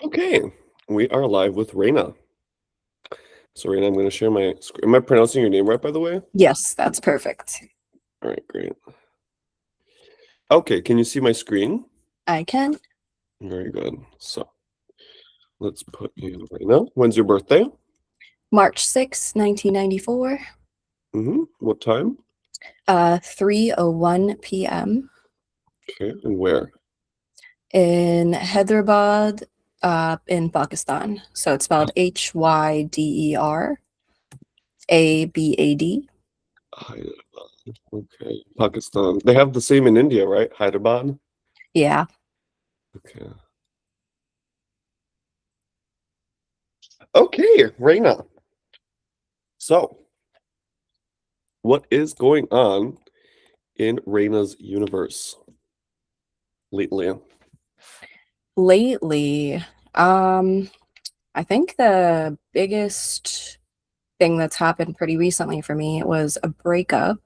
Okay, we are live with Reina. So, Reina, I'm going to share my screen. Am I pronouncing your name right, by the way? Yes, that's perfect. All right, great. Okay, can you see my screen? I can. Very good. So, let's put you in Reina. When's your birthday? March 6th, 1994, What time? 3:01 p.m. Okay, and where? in Hyderabad, in Pakistan. So it's spelled Hyderabad. Hyderabad. Okay, Pakistan. They have the same in India, right? Hyderabad. Yeah. Okay. Okay, Reina. So, what is going on in Reina's universe lately? Lately, um, I think the biggest thing that's happened pretty recently for me was a breakup.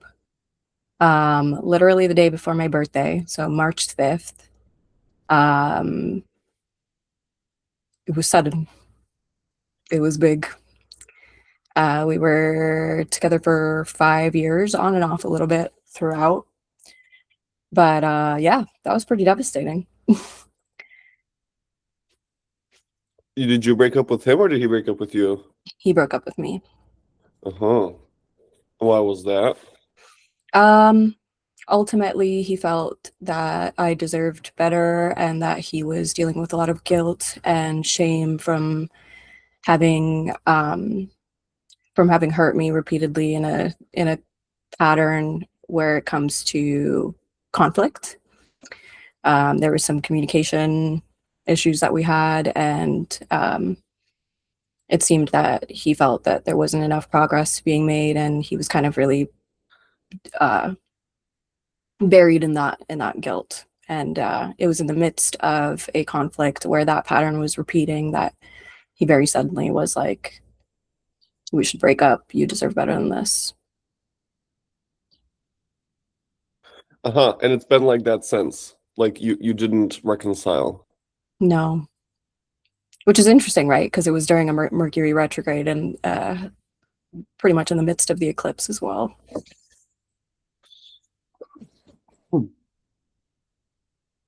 Literally the day before my birthday, so March 5th. Um, it was sudden. It was big. We were together for 5 years, on and off a little bit throughout. But yeah, that was pretty devastating. Did you break up with him or did he break up with you? He broke up with me. Uh-huh. Why was that? Um, Ultimately, he felt that I deserved better and that he was dealing with a lot of guilt and shame having um, from having hurt me repeatedly in a pattern where it comes to conflict. There was some communication issues that we had, and it seemed that he felt that there wasn't enough progress being made, and he was kind of really uh, buried in that guilt. And it was in the midst of a conflict where that pattern was repeating that he very suddenly was like, "We should break up. You deserve better than this." Uh-huh. And it's been like that since. Like you didn't reconcile. No, which is interesting, right? Because it was during a Mercury retrograde and pretty much in the midst of the eclipse as well.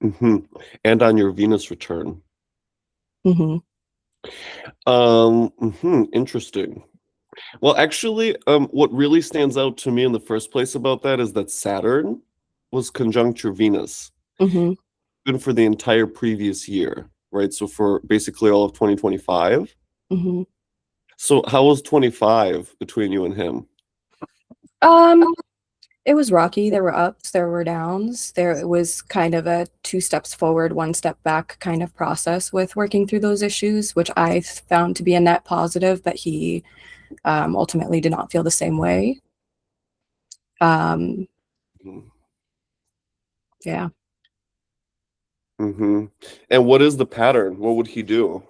Mm-hmm. And on your Venus return. Hmm. Interesting. Well, actually, what really stands out to me in the first place about that is that Saturn was conjunct your Venus, Hmm. even for the entire previous year, right? So for basically all of 2025. Hmm. So how was 25 between you and him? Um, it was rocky. There were ups, there were downs. There it was kind of a two steps forward, one step back kind of process with working through those issues, which I found to be a net positive, but he ultimately did not feel the same way. Um, yeah. Mm-hmm. And what is the pattern? What would he do?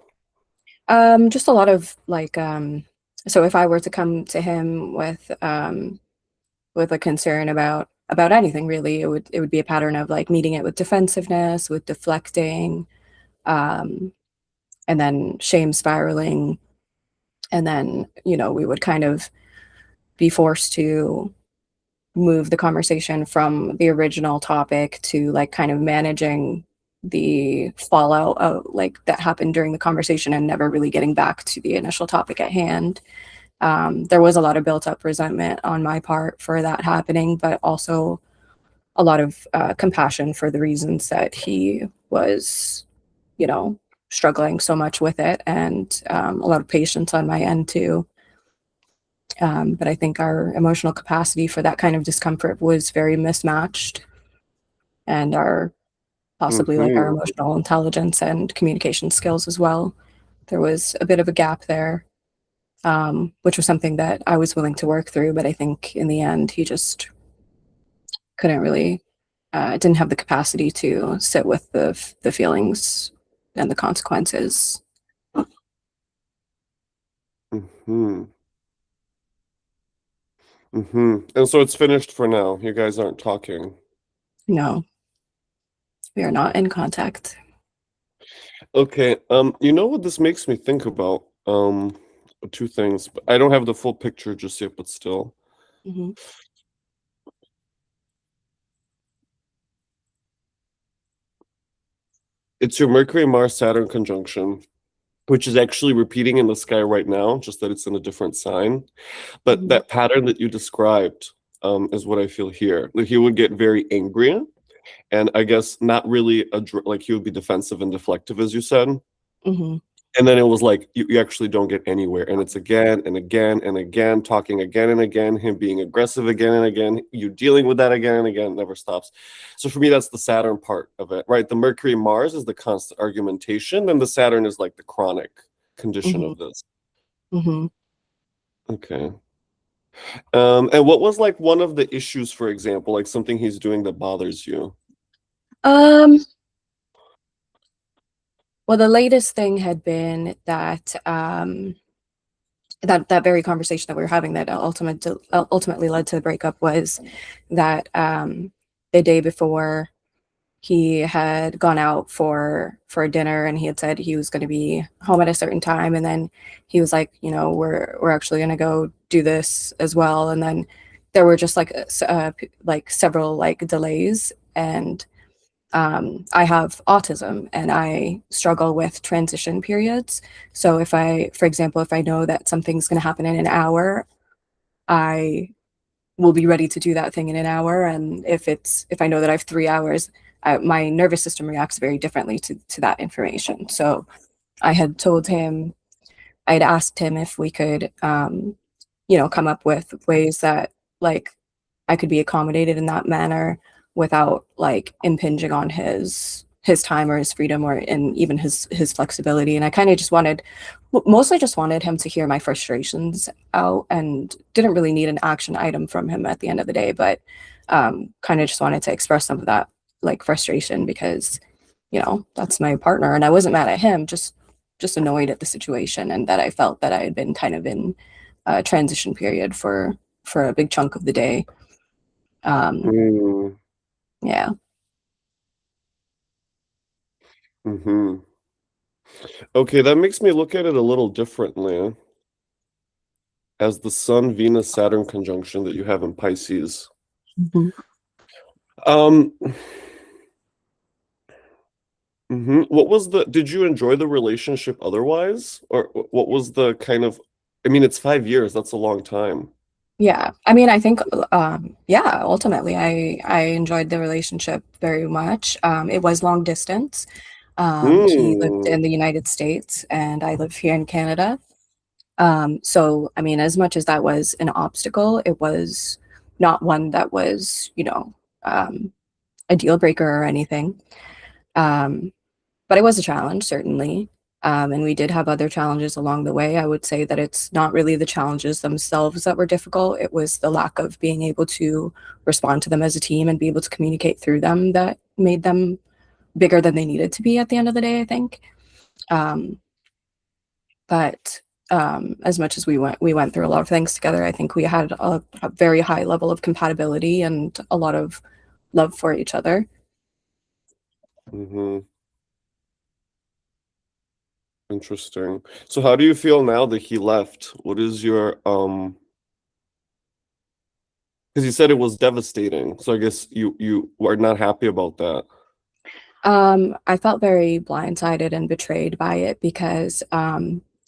Just a lot of like, so if I were to come to him with a concern about anything really, it would be a pattern of like meeting it with defensiveness, with deflecting, um, and then shame spiraling, and then we would kind of be forced to move the conversation from the original topic to like kind of managing the fallout of like that happened during the conversation and never really getting back to the initial topic at hand. There was a lot of built up resentment on my part for that happening, but also a lot of compassion for the reasons that he was, you know, struggling so much with it, and a lot of patience on my end too. But I think our emotional capacity for that kind of discomfort was very mismatched, and our possibly like our Mm-hmm. emotional intelligence and communication skills as well. There was a bit of a gap there, which was something that I was willing to work through. But I think in the end, he just couldn't really, didn't have the capacity to sit with the feelings and the consequences. Mm-hmm. Mm-hmm. And so it's finished for now. You guys aren't talking. No, we are not in contact. Okay, you know what this makes me think about? Two things. But I don't have the full picture just yet, but still. Hmm. It's your Mercury Mars Saturn conjunction, which is actually repeating in the sky right now, just that it's in a different sign. But Hmm. that pattern that you described, is what I feel here. That he would get very angry, and I guess not really like he would be defensive and deflective, as you said. Hmm. And then it was like you actually don't get anywhere, and it's again and again and again, talking again and again, him being aggressive again and again, you dealing with that again and again, it never stops. So for me, that's the Saturn part of it, right? The Mercury Mars is the constant argumentation, and the Saturn is like the chronic condition Hmm. of this. Hmm. Okay. And what was like one of the issues, for example, like something he's doing that bothers you? Um, well, the latest thing had been that that very conversation that we were having that ultimately led to the breakup was that the day before he had gone out for a dinner and he had said he was going to be home at a certain time, and then he was like, you know, we're actually going to go do this as well, and then there were just like like several like delays, and I have autism and I struggle with transition periods. So if I, for example, if I know that something's going to happen in an hour, I will be ready to do that thing in an hour. And if I know that I have 3 hours, my nervous system reacts very differently to that information. So I had told him, I had asked him if we could, you know, come up with ways that like I could be accommodated in that manner without like impinging on his time or his freedom or and even his flexibility. And I kind of just wanted, mostly just wanted him to hear my frustrations out and didn't really need an action item from him at the end of the day, but kind of just wanted to express some of that like frustration because you know that's my partner and I wasn't mad at him, just annoyed at the situation and that I felt that I had been kind of in a transition period for a big chunk of the day. Um, Mm, yeah. hmm. Okay, that makes me look at it a little differently as the Sun Venus Saturn conjunction that you have in Pisces. Mhm. Um, What was did you enjoy the relationship otherwise? Or what was the kind of, I mean, it's 5 years, that's a long time. Yeah. I mean, I think, yeah, ultimately, I enjoyed the relationship very much. It was long distance. He lived Mm, in the United States and I live here in Canada. So, I mean, as much as that was an obstacle, it was not one that was, you know, um, a deal breaker or anything. Um, but it was a challenge, certainly. And we did have other challenges along the way. I would say that it's not really the challenges themselves that were difficult. It was the lack of being able to respond to them as a team and be able to communicate through them that made them bigger than they needed to be at the end of the day, I think. Um, but as much as we went through a lot of things together, I think we had a very high level of compatibility and a lot of love for each other. hmm. Interesting. So how do you feel now that he left? What is your because you said it was devastating. So I guess you are not happy about that. I felt very blindsided and betrayed by it because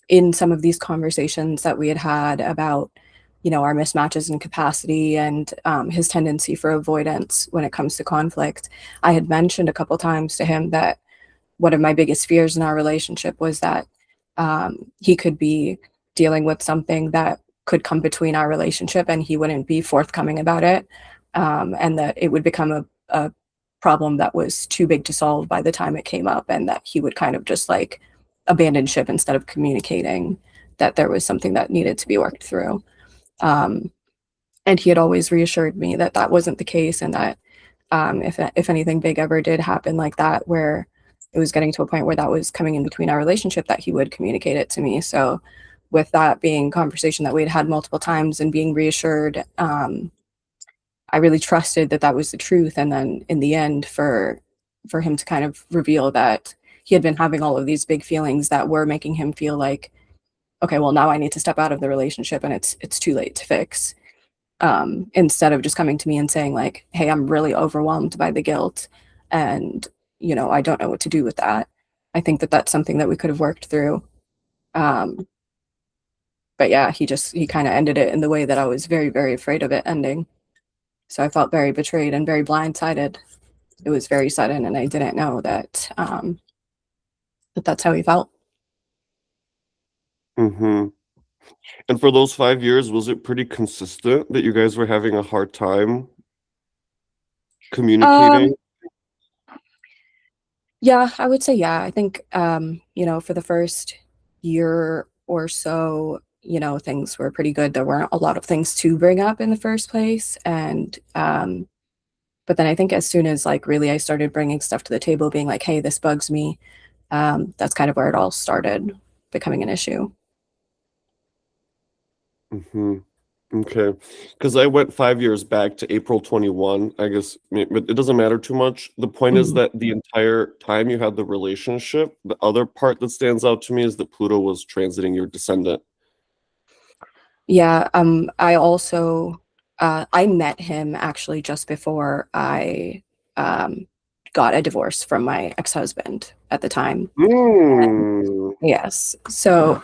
in some of these conversations that we had had about, you know, our mismatches in capacity and his tendency for avoidance when it comes to conflict, I had mentioned a couple times to him that one of my biggest fears in our relationship was that he could be dealing with something that could come between our relationship and he wouldn't be forthcoming about it, and that it would become a problem that was too big to solve by the time it came up, and that he would kind of just like abandon ship instead of communicating that there was something that needed to be worked through. Um, and he had always reassured me that that wasn't the case, and that if anything big ever did happen like that, where it was getting to a point where that was coming in between our relationship, that he would communicate it to me. So, with that being conversation that we had had multiple times and being reassured, I really trusted that that was the truth. And then in the end, for him to kind of reveal that he had been having all of these big feelings that were making him feel like, okay, well, now I need to step out of the relationship and it's too late to fix. Instead of just coming to me and saying like, hey, I'm really overwhelmed by the guilt, and I don't know what to do with that. I think that that's something that we could have worked through. um, but yeah, he kind of ended it in the way that I was very, very afraid of it ending. So I felt very betrayed and very blindsided. It was very sudden, and I didn't know that that's how he felt. Mm-hmm. And for those 5 years, was it pretty consistent that you guys were having a hard time communicating? um Yeah, I would say yeah. I think for the first year or so, things were pretty good. There weren't a lot of things to bring up in the first place. And but then I think as soon as like really I started bringing stuff to the table, being like, hey, this bugs me, that's kind of where it all started becoming an issue. Mm-hmm. Okay, because I went 5 years back to April 21. I guess, but it doesn't matter too much. The point is Mhm. that the entire time you had the relationship, the other part that stands out to me is that Pluto was transiting your descendant. Yeah, I also I met him actually just before I um got a divorce from my ex-husband at the time. Mm. Yes. So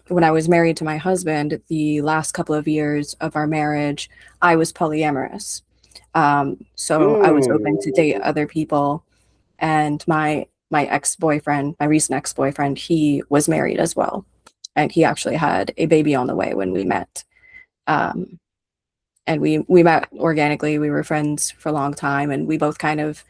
when I was married to my husband, the last couple of years of our marriage, I was polyamorous. So I was open to date Mm. other people, and my ex-boyfriend, my recent ex-boyfriend, he was married as well, and he actually had a baby on the way when we met. Um, and we met organically. We were friends for a long time, and we both kind of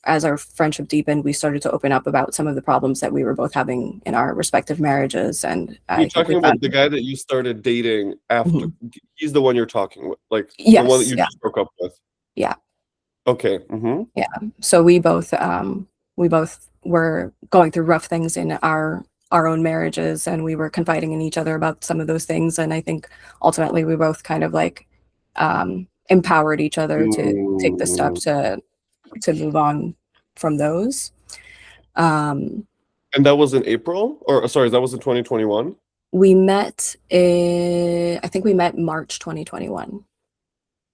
as our friendship deepened, we started to open up about some of the problems that we were both having in our respective marriages. And You're I think we talking found, about the guy that you started dating after. Mhm. He's the one you're talking with, like the one that Yes, you yeah, just broke up with. yeah, Okay. Mm-hmm. yeah. So we both were going through rough things in our own marriages, and we were confiding in each other about some of those things. And I think ultimately we both kind of like empowered each other to take the step Mm. to move on from those. Um, And that was in April, or sorry, that was in 2021. We met in, I think we met March 2021.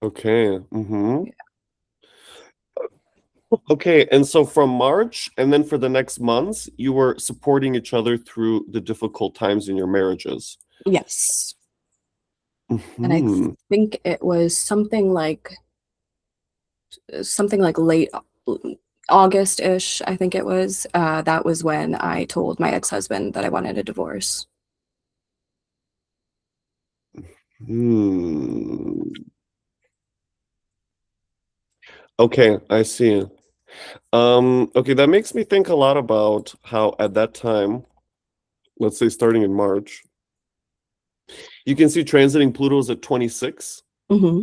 Okay. Mm-hmm. Okay, and so from March and then for the next months, you were supporting each other through the difficult times in your marriages. Yes. And I Hmm. think it was something like late August-ish, I think it was. That was when I told my ex-husband that I wanted a divorce. Hmm. Okay, I see. Okay, that makes me think a lot about how at that time, let's say starting in March, you can see transiting Pluto's at 26. Hmm.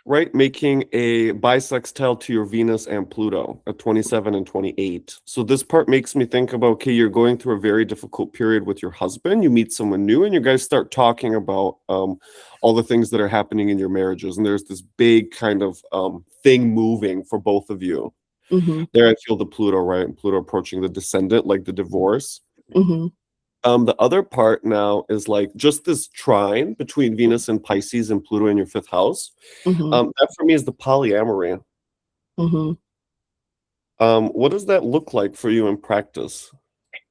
Right, making a bisextile to your Venus and Pluto at 27 and 28. So this part makes me think about, okay, you're going through a very difficult period with your husband. You meet someone new, and you guys start talking about all the things that are happening in your marriages, and there's this big kind of thing moving for both of you. Hmm. There, I feel the Pluto, right, and Pluto approaching the descendant, like the divorce. Hmm. The other part now is like just this trine between Venus and Pisces and Pluto in your fifth house. Hmm. That for me is the polyamory. Hmm. What does that look like for you in practice?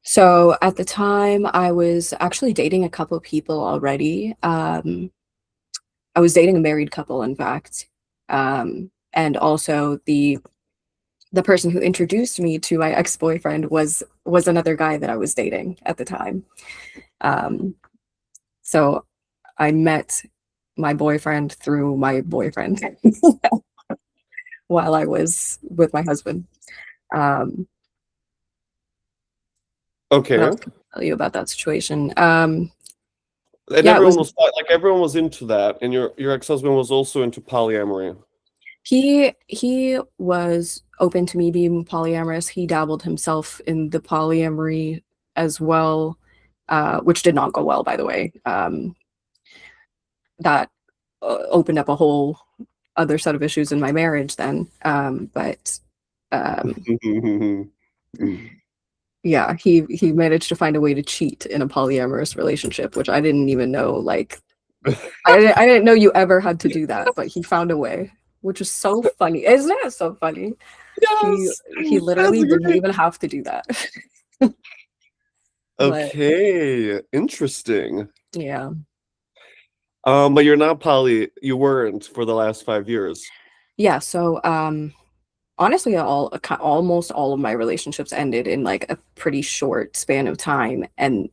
So at the time, I was actually dating a couple of people already. I was dating a married couple, in fact. And also the person who introduced me to my ex-boyfriend was another guy that I was dating at the time. Um, so I met my boyfriend through my boyfriend while I was with my husband. Um, what Okay. else can I tell you about that situation? And Yeah, it everyone was was like everyone was into that, and your ex-husband was also into polyamory. he was open to me being polyamorous. He dabbled himself in the polyamory as well, which did not go well, by the way. That opened up a whole other set of issues in my marriage then. But um, Yeah, he managed to find a way to cheat in a polyamorous relationship, which I didn't even know. Like, I didn't know you ever had to do that, but he found a way, which is so funny. Isn't it so funny? He Yes, he that's literally didn't great. even have to do that. But Okay, interesting. yeah. But you're not poly. You weren't for the last 5 years. Yeah, so honestly, almost all of my relationships ended in like a pretty short span of time, and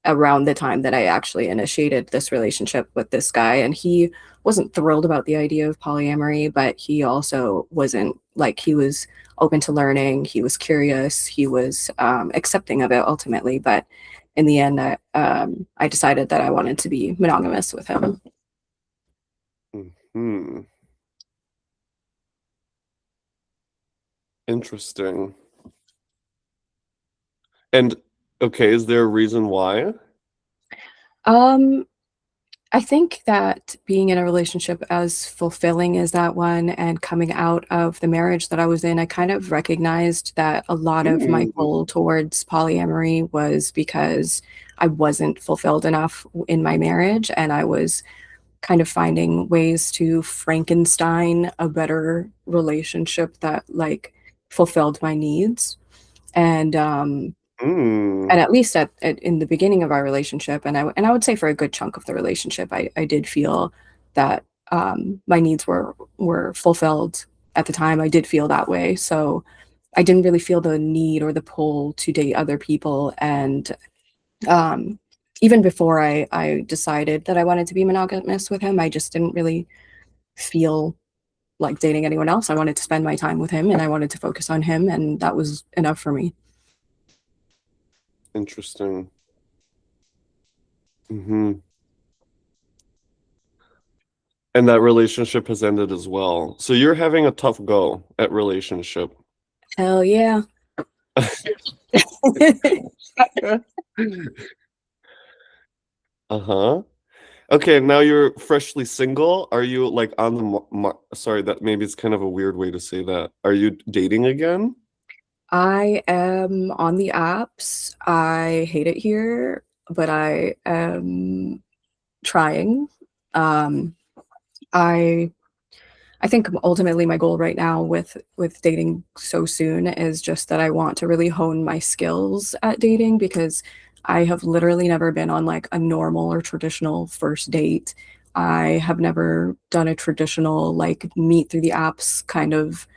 around the time that I actually initiated this relationship with this guy, and he wasn't thrilled about the idea of polyamory, but he also wasn't like, he was open to learning, he was curious, he was accepting of it ultimately, but in the end, I decided that I wanted to be monogamous with him. Hmm. Interesting. And okay, is there a reason why? Um, I think that being in a relationship as fulfilling as that one and coming out of the marriage that I was in, I kind of recognized that a lot of my Hmm. pull towards polyamory was because I wasn't fulfilled enough in my marriage, and I was kind of finding ways to Frankenstein a better relationship that like fulfilled my needs. And Hmm. at least in the beginning of our relationship, and I would say for a good chunk of the relationship, I did feel that my needs were fulfilled at the time. I did feel that way, so I didn't really feel the need or the pull to date other people. And um, even before I decided that I wanted to be monogamous with him, I just didn't really feel like dating anyone else. I wanted to spend my time with him, and I wanted to focus on him, and that was enough for me. Interesting. Hmm. And that relationship has ended as well. So you're having a tough go at relationship. Hell yeah. Uh-huh. Okay, now you're freshly single. Are you like on the sorry, that maybe it's kind of a weird way to say that. Are you dating again? I am on the apps. I hate it here, but I am trying. Um, I I think ultimately my goal right now with dating so soon is just that I want to really hone my skills at dating, because I have literally never been on like a normal or traditional first date. I have never done a traditional like meet through the apps kind of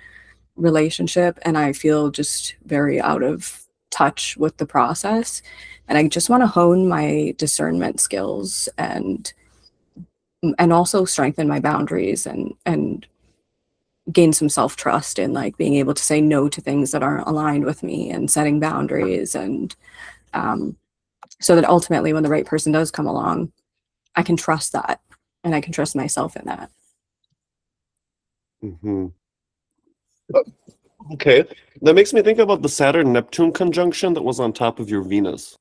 relationship, and I feel just very out of touch with the process. And I just want to hone my discernment skills and also strengthen my boundaries and gain some self-trust in like being able to say no to things that aren't aligned with me, and setting boundaries, and um, so that ultimately when the right person does come along, I can trust that, and I can trust myself in that. Hmm. Okay. That makes me think about the Saturn Neptune conjunction that was on top of your Venus.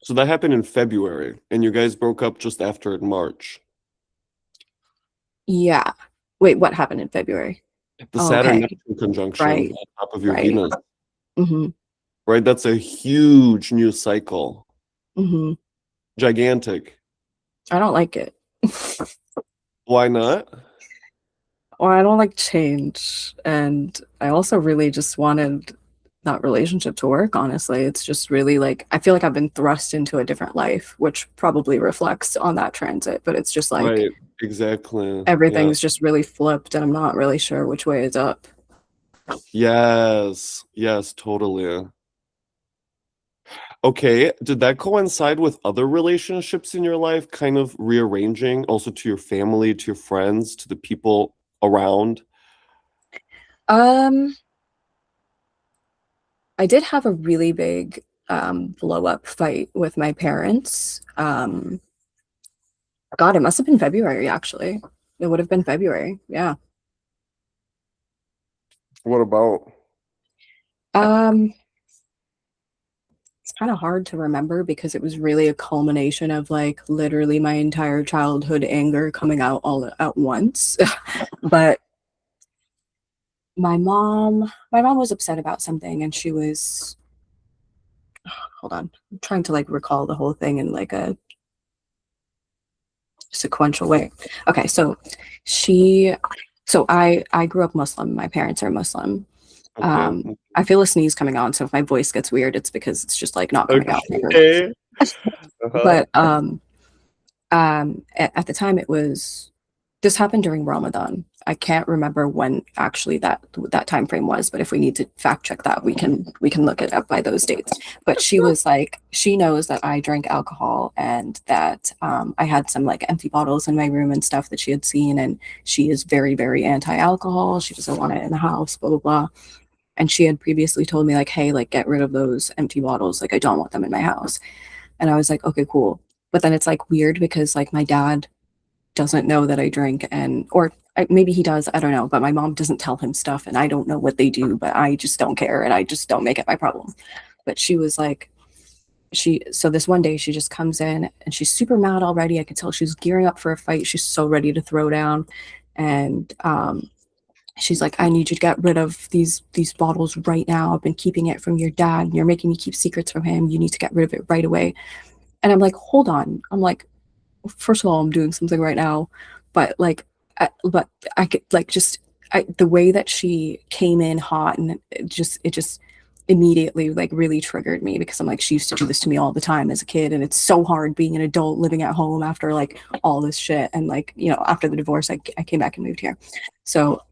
So that happened in February, and you guys broke up just after in March. Yeah. Wait, what happened in February? The Oh, Saturn okay. Neptune conjunction Right. on top of your Right. Venus, Hmm. right? That's a huge new cycle. Hmm. Gigantic. I don't like it. Why not? Well, I don't like change. And I also really just wanted that relationship to work, honestly. It's just really like, I feel like I've been thrust into a different life, which probably reflects on that transit. But it's just like Right. Exactly. Yeah. everything's just really flipped, and I'm not really sure which way is up. Yes. Yes, totally. Okay. Did that coincide with other relationships in your life, kind of rearranging also to your family, to your friends, to the people around? Um, I did have a really big blow up fight with my parents. God, it must have been February, actually. It would have been February. Yeah. What about? Um, It's kind of hard to remember because it was really a culmination of like literally my entire childhood anger coming out all at once. But my mom was upset about something, and she was, hold on, I'm trying to like recall the whole thing in like a sequential way. Okay, so she I grew up Muslim. My parents are Muslim. Okay. I feel a sneeze coming on, so if my voice gets weird, it's because it's just like not coming out properly. Okay. Uh-huh. But at the time, it was, this happened during Ramadan. I can't remember when actually that time frame was, but if we need to fact check that, we can look it up by those dates. But she was like, she knows that I drank alcohol, and that I had some like empty bottles in my room and stuff that she had seen, and she is very, very anti-alcohol. She doesn't want it in the house, blah blah blah. And she had previously told me like, hey, like get rid of those empty bottles. Like I don't want them in my house. And I was like, okay, cool. But then it's like weird because like my dad doesn't know that I drink, and or maybe he does, I don't know, but my mom doesn't tell him stuff, and I don't know what they do, but I just don't care, and I just don't make it my problem. But she was like, so this one day she just comes in and she's super mad already. I could tell she's gearing up for a fight. She's so ready to throw down. And she's like, I need you to get rid of these bottles right now. I've been keeping it from your dad. You're making me keep secrets from him. You need to get rid of it right away. And I'm like, hold on. I'm like, first of all, I'm doing something right now, but like, but I could like just the way that she came in hot, and it just immediately like really triggered me, because I'm like, she used to do this to me all the time as a kid, and it's so hard being an adult living at home after like all this shit, and like, you know, after the divorce, I came back and moved here. So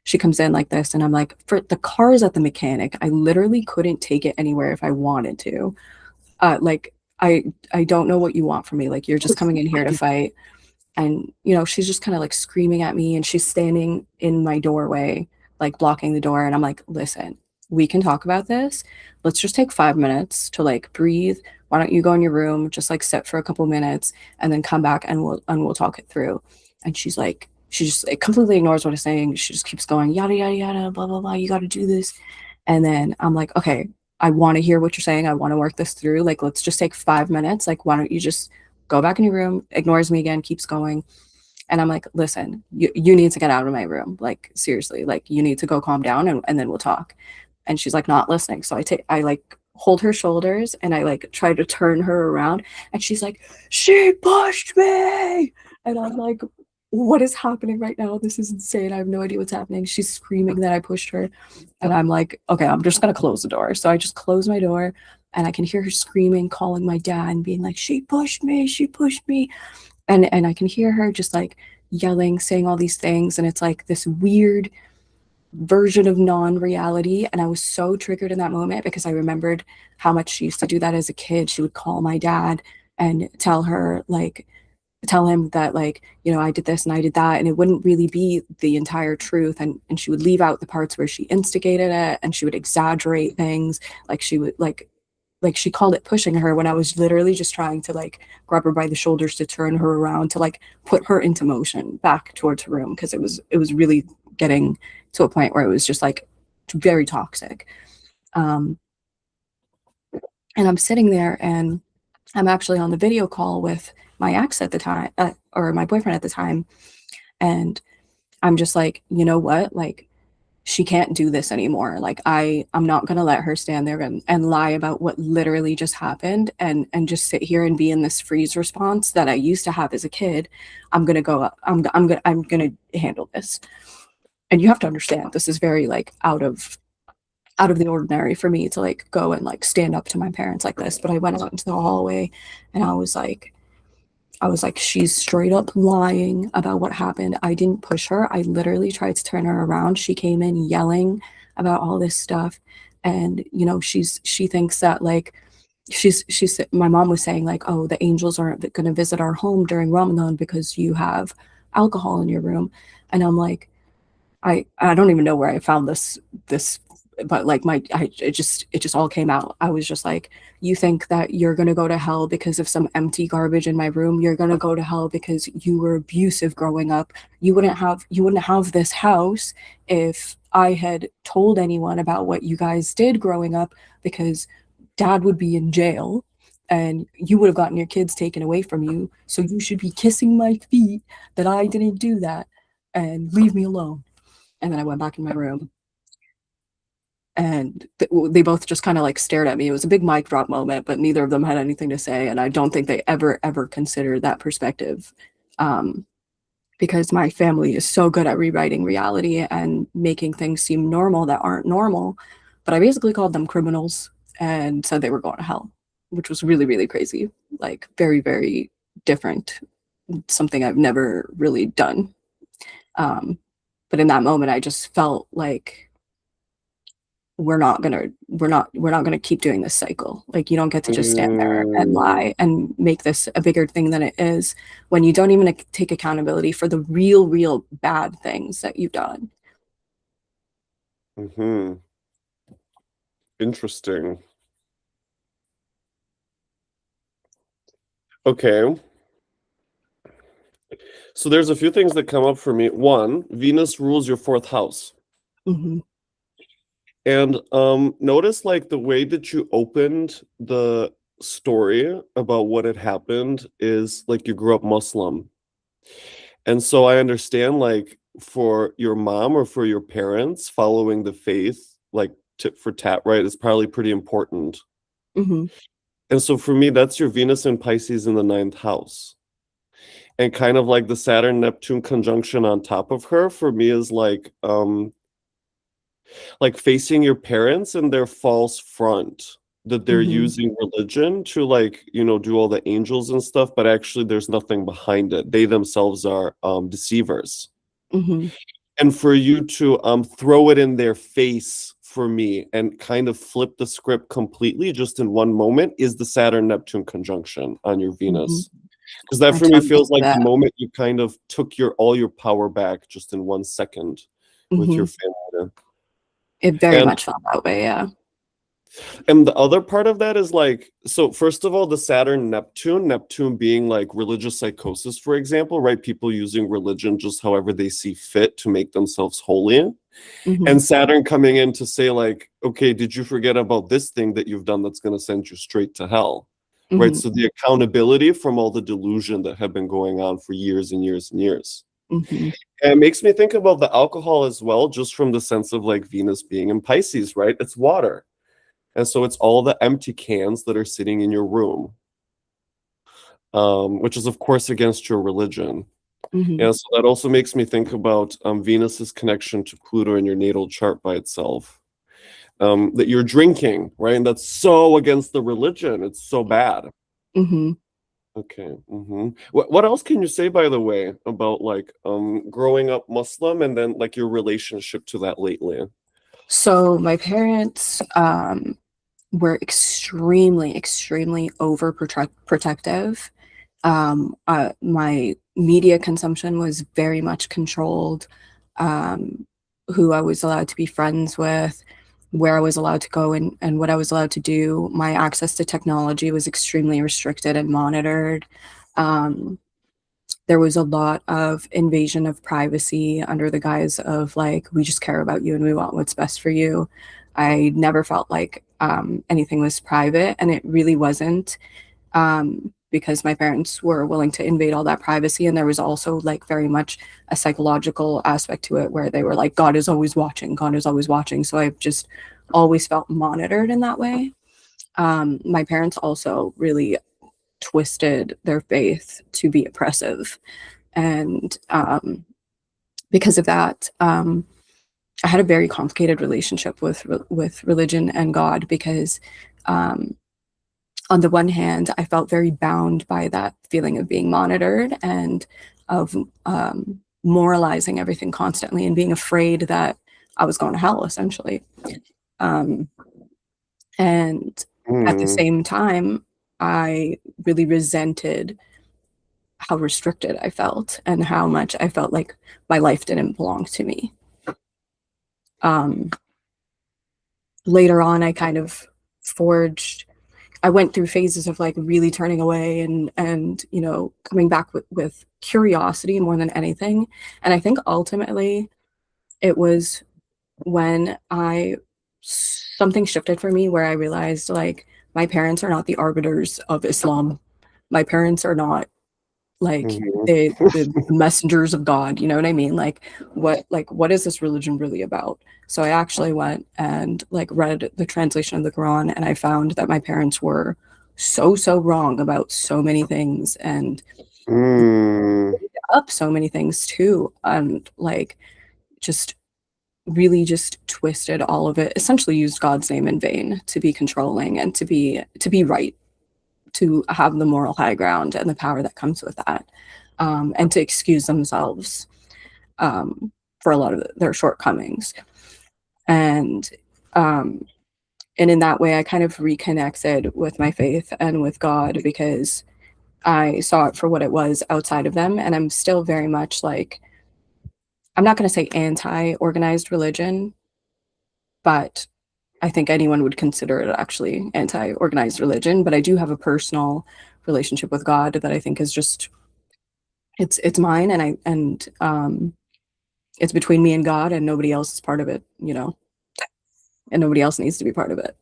she comes in like this, and I'm like, for the car's at the mechanic. I literally couldn't take it anywhere if I wanted to. Like I don't know what you want from me. Like you're just coming in here to fight. And you know, she's just kind of like screaming at me, and she's standing in my doorway, like blocking the door. And I'm like, listen, we can talk about this. Let's just take 5 minutes to like breathe. Why don't you go in your room, just like sit for a couple minutes, and then come back and we'll talk it through. And she's like, she just like, completely ignores what I'm saying. She just keeps going, yada yada yada, blah blah blah. You got to do this. And then I'm like, okay, I want to hear what you're saying. I want to work this through. Like, let's just take 5 minutes. Like, why don't you just go back in your room? Ignores me again, keeps going. And I'm like, listen, you need to get out of my room. Like, seriously, like you need to go calm down, and then we'll talk. And she's like not listening. So I like hold her shoulders, and I like try to turn her around, and she's like, she pushed me. And I'm like, what is happening right now? This is insane. I have no idea what's happening. She's screaming that I pushed her. And I'm like, okay, I'm just gonna close the door. So I just close my door, and I can hear her screaming, calling my dad and being like, she pushed me, she pushed me. And I can hear her just like yelling, saying all these things. And it's like this weird version of non-reality. And I was so triggered in that moment because I remembered how much she used to do that as a kid. She would call my dad and tell him that like, you know, I did this and I did that, and it wouldn't really be the entire truth, and she would leave out the parts where she instigated it, and she would exaggerate things. Like she would like she called it pushing her when I was literally just trying to like grab her by the shoulders to turn her around, to like put her into motion back towards her room, because it was really getting to a point where it was just like very toxic. And I'm sitting there, and I'm actually on the video call with my ex at the time, or my boyfriend at the time. And I'm just like, you know what? Like, she can't do this anymore. Like, I'm not going to let her stand there and lie about what literally just happened, and just sit here and be in this freeze response that I used to have as a kid. I'm going to go up. I'm going to handle this. And you have to understand, this is very like out of the ordinary for me to like go and like stand up to my parents like this. But I went out into the hallway, and I was like, she's straight up lying about what happened. I didn't push her. I literally tried to turn her around. She came in yelling about all this stuff. And, you know, she thinks that like, my mom was saying like, oh, the angels aren't going to visit our home during Ramadan because you have alcohol in your room. And I'm like, I don't even know where I found this, but like it just all came out. I was just like, you think that you're going to go to hell because of some empty garbage in my room? You're going to go to hell because you were abusive growing up. You wouldn't have this house if I had told anyone about what you guys did growing up, because dad would be in jail and you would have gotten your kids taken away from you. So you should be kissing my feet that I didn't do that and leave me alone. And then I went back in my room and they both just kind of like stared at me. It was a big mic drop moment, but neither of them had anything to say. And I don't think they ever considered that perspective. Because my family is so good at rewriting reality and making things seem normal that aren't normal. But I basically called them criminals and said they were going to hell, which was really, really crazy. Like very, very different. Something I've never really done. But in that moment, I just felt like we're not gonna keep doing this cycle. Like you don't get to just stand there and lie and make this a bigger thing than it is when you don't even take accountability for the real bad things that you've done. Interesting. Okay. So there's a few things that come up for me. One, Venus rules your fourth house. Mm-hmm. And notice like the way that you opened the story about what had happened is like you grew up Muslim. And so I understand like for your mom or for your parents, following the faith, like tit for tat, right, is probably pretty important. Mm-hmm. And so for me, that's your Venus and Pisces in the ninth house. And kind of like the Saturn Neptune conjunction on top of her for me is like facing your parents and their false front that they're Mm-hmm. using religion to like, you know, do all the angels and stuff, but actually there's nothing behind it. They themselves are deceivers. Mm-hmm. And for you to throw it in their face for me and kind of flip the script completely just in one moment is the Saturn Neptune conjunction on your Venus. Because that I for me totally feels see like that. the moment you kind of took all your power back just in 1 second with your Mm-hmm. family. It very And much felt that way, yeah. and the other part of that is like, so first of all, the Saturn Neptune being like religious psychosis, for example, right? People using religion just however they see fit to make themselves holy. Mm-hmm. And Saturn coming in to say like, okay, did you forget about this thing that you've done that's going to send you straight to hell? Right. Mm-hmm. So the accountability from all the delusion that have been going on for years and years and years. Mm-hmm. And it makes me think about the alcohol as well, just from the sense of like Venus being in Pisces, right? It's water. And so it's all the empty cans that are sitting in your room, which is, of course, against your religion. Mm-hmm. And so that also makes me think about Venus's connection to Pluto in your natal chart by itself. That you're drinking, right? And that's so against the religion. It's so bad. Mm-hmm. Okay. What else can you say, by the way, about like growing up Muslim and then like your relationship to that lately? So my parents were extremely overprotective. My media consumption was very much controlled. Who I was allowed to be friends with, where I was allowed to go, and what I was allowed to do. My access to technology was extremely restricted and monitored. There was a lot of invasion of privacy under the guise of like, we just care about you and we want what's best for you. I never felt like anything was private, and it really wasn't, because my parents were willing to invade all that privacy. And there was also like very much a psychological aspect to it where they were like, God is always watching, God is always watching. So I've just always felt monitored in that way. My parents also really twisted their faith to be oppressive. And because of that, I had a very complicated relationship with religion and God, because on the one hand, I felt very bound by that feeling of being monitored and of moralizing everything constantly and being afraid that I was going to hell, essentially. And at the same time, I really resented how restricted I felt and how much I felt like my life didn't belong to me. Later on, I kind of I went through phases of like really turning away and you know, coming back with curiosity more than anything. And I think ultimately it was when something shifted for me where I realized like my parents are not the arbiters of Islam. My parents are not like Mhm. the messengers of God. You know what I mean? What is this religion really about? So I actually went and like read the translation of the Quran, and I found that my parents were so wrong about so many things, and Mm. up so many things too, and like just really just twisted all of it, essentially used God's name in vain to be controlling and to be right, to have the moral high ground and the power that comes with that, and to excuse themselves, um, for a lot of their shortcomings. And um, and in that way, I kind of reconnected with my faith and with God because I saw it for what it was outside of them. And I'm still very much like, I'm not going to say anti organized religion, but I think anyone would consider it actually anti organized religion. But I do have a personal relationship with God that I think is just, it's mine, and it's between me and God, and nobody else is part of it, and nobody else needs to be part of it.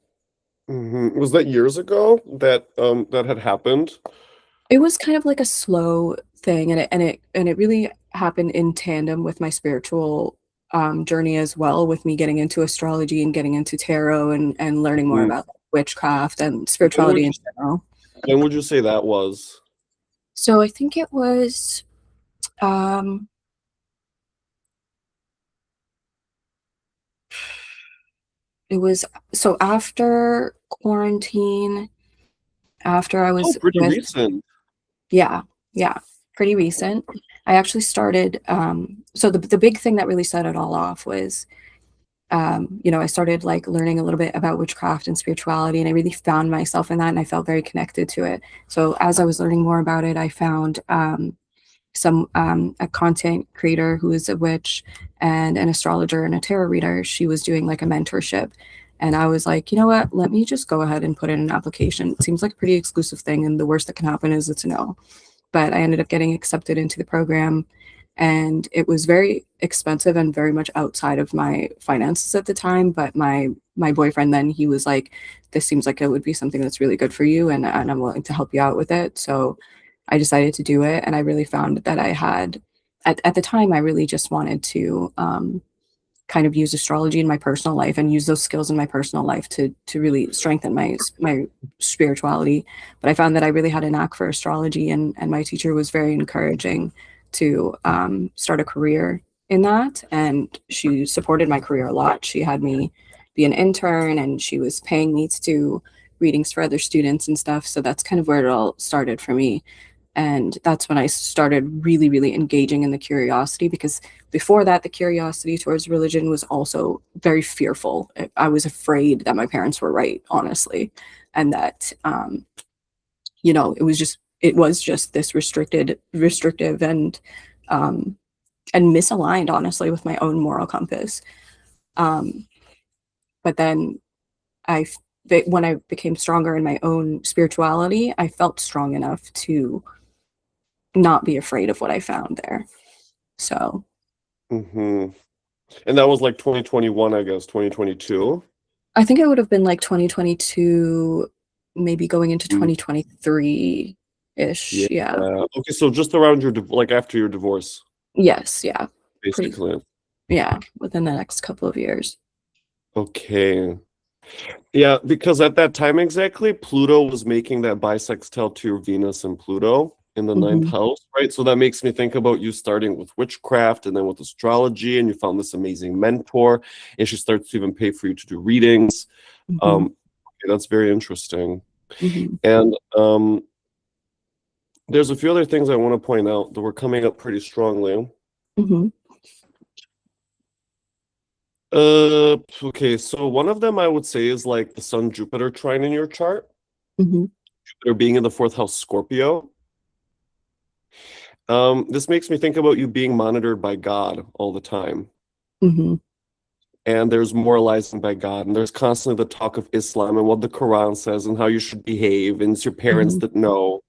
Was that years ago that that had happened? It was kind of like a slow thing, and it really happened in tandem with my spiritual journey as well, with me getting into astrology and getting into tarot and learning more Mm. about witchcraft and When would spirituality in general. when would you say that was? So I think um it was so after quarantine, after I Oh, was pretty with, recent. yeah, yeah, pretty recent. I actually started, so the big thing that really set it all off was, I started like learning a little bit about witchcraft and spirituality, and I really found myself in that, and I felt very connected to it. So as I was learning more about it, I found a content creator who is a witch and an astrologer and a tarot reader. She was doing like a mentorship, and I was like, you know what? Let me just go ahead and put in an application. It seems like a pretty exclusive thing, and the worst that can happen is it's a no. But I ended up getting accepted into the program, and it was very expensive and very much outside of my finances at the time. But my boyfriend then, he was like, this seems like it would be something that's really good for you, and I'm willing to help you out with it. So I decided to do it, and I really found that I had, at the time, I really just wanted to kind of use astrology in my personal life and use those skills in my personal life to really strengthen my spirituality. But I found that I really had a knack for astrology, and my teacher was very encouraging to start a career in that, and she supported my career a lot. She had me be an intern, and she was paying me to do readings for other students and stuff. So that's kind of where it all started for me. And that's when I started really engaging in the curiosity, because before that, the curiosity towards religion was also very fearful. I was afraid that my parents were right, honestly, and that it was just this restrictive and misaligned, honestly, with my own moral compass. Um, but then when I became stronger in my own spirituality, I felt strong enough to not be afraid of what I found there. So hmm And that was like 2021, I guess, 2022. I think it would have been like 2022, maybe going into Mm. 2023-ish. Yeah. Yeah. Okay, so just around like after your divorce, Yes. Yeah. Pretty. basically. Yeah. Within the next couple of years. Okay. Yeah, because at that time exactly, Pluto was making that bisextile to your Venus and Pluto in the ninth Hmm. house, right? So that makes me think about you starting with witchcraft and then with astrology, and you found this amazing mentor, and she starts to even pay for you to do readings. Hmm. Okay, that's very interesting. Hmm. And there's a few other things I want to point out that were coming up pretty strongly. Hmm. Okay, so one of them I would say is like the Sun Jupiter trine in your chart, Hmm. or being in the fourth house Scorpio. This makes me think about you being monitored by God all the time. Hmm. And there's moralizing by God, and there's constantly the talk of Islam and what the Quran says and how you should behave, and it's your parents Hmm. that know.